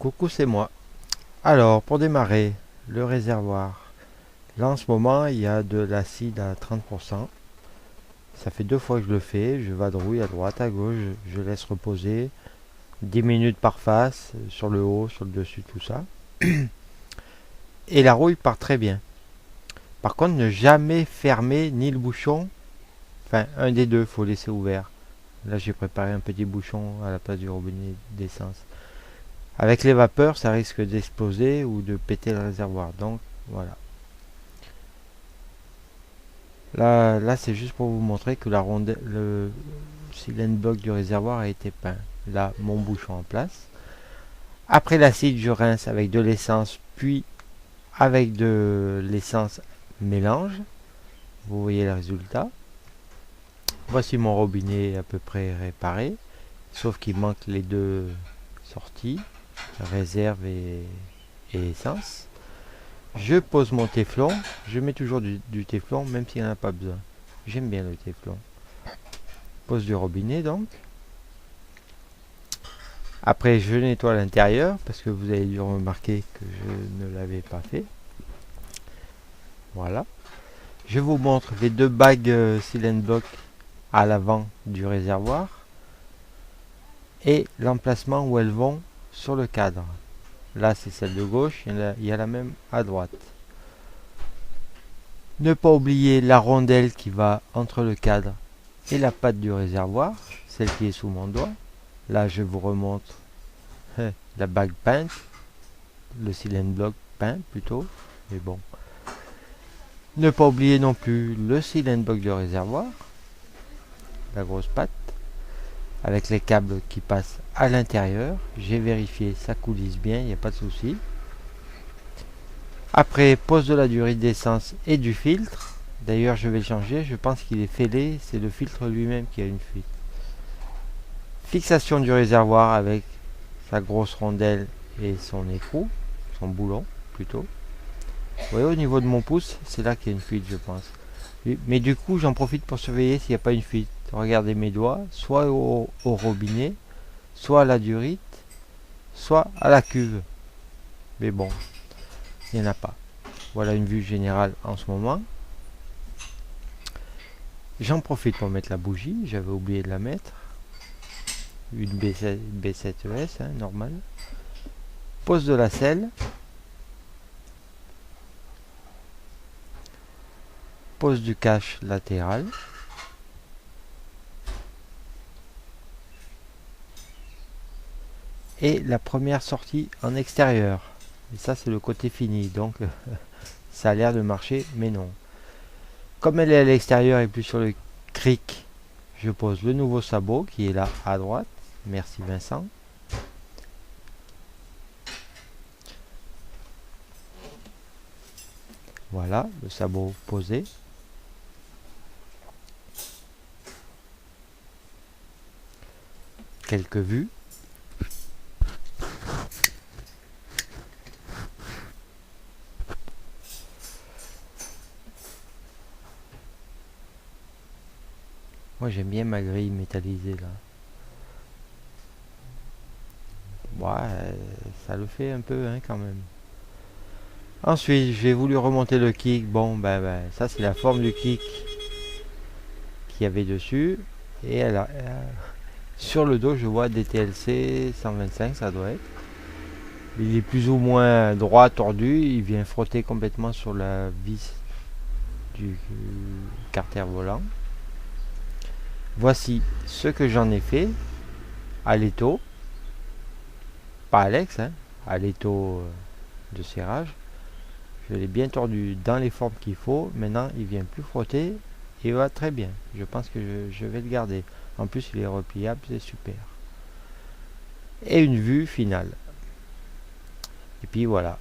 Coucou, c'est moi. Alors, pour démarrer, le réservoir. Là, en ce moment, il y a de l'acide à 30%. Ça fait 2 fois que je le fais. Je vadrouille à droite, à gauche. Je laisse reposer 10 minutes par face, sur le haut, sur le dessus, tout ça. Et la rouille part très bien. Par contre, ne jamais fermer ni le bouchon. Enfin, un des deux, faut laisser ouvert. Là, j'ai préparé un petit bouchon à la place du robinet d'essence. Avec les vapeurs, ça risque d'exploser ou de péter le réservoir. Donc, voilà. Là c'est juste pour vous montrer que la rondelle, le cylindre bloc du réservoir a été peint. Là, mon bouchon en place. Après l'acide, je rince avec de l'essence, puis avec de l'essence mélange. Vous voyez le résultat. Voici mon robinet à peu près réparé, sauf qu'il manque les deux sorties, réserve et essence. Je pose mon téflon. Je mets toujours du téflon, même s'il n'y en a pas besoin. J'aime bien le téflon. Pose du robinet donc. Après, je nettoie l'intérieur parce que vous avez dû remarquer que je ne l'avais pas fait. Voilà. Je vous montre les deux bagues Silent Block à l'avant du réservoir et l'emplacement où elles vont sur le cadre. Là, c'est celle de gauche, il y a la même à droite. Ne pas oublier la rondelle qui va entre le cadre et la patte du réservoir, celle qui est sous mon doigt. Là, je vous remonte la bague peinte, le Silent Block peint plutôt, mais bon. Ne pas oublier non plus le Silent Block du réservoir, la grosse patte, avec les câbles qui passent à l'intérieur. J'ai vérifié, ça coulisse bien, il n'y a pas de souci. Après, pose de la durée d'essence et du filtre. D'ailleurs, je vais le changer, je pense qu'il est fêlé, c'est le filtre lui-même qui a une fuite. Fixation du réservoir avec sa grosse rondelle et son écrou, son boulon plutôt. Vous voyez, au niveau de mon pouce, c'est là qu'il y a une fuite, je pense. Mais du coup, j'en profite pour surveiller s'il n'y a pas une fuite. Regardez mes doigts, soit au robinet, soit à la durite, soit à la cuve. Mais bon, il n'y en a pas. Voilà une vue générale en ce moment. J'en profite pour mettre la bougie, j'avais oublié de la mettre. Une B7ES, hein, normale. Pose de la selle. Pose du cache latéral. Et la première sortie en extérieur. Et ça, c'est le côté fini. Donc, ça a l'air de marcher, mais non. Comme elle est à l'extérieur et plus sur le cric, je pose le nouveau sabot qui est là à droite. Merci Vincent. Voilà, le sabot posé. Quelques vues. Moi j'aime bien ma grille métallisée là. Ouais, ça le fait un peu hein, quand même. Ensuite, j'ai voulu remonter le kick. Bon, ça c'est la forme du kick qu'il y avait dessus. Et sur le dos, je vois des TLC 125, ça doit être. Il est plus ou moins droit, tordu. Il vient frotter complètement sur la vis du carter volant. Voici ce que j'en ai fait à l'étau. Pas Alex, hein, à l'étau de serrage. Je l'ai bien tordu dans les formes qu'il faut. Maintenant, il vient plus frotter. Et va très bien. Je pense que je vais le garder. En plus, il est repliable, c'est super. Et une vue finale. Et puis voilà.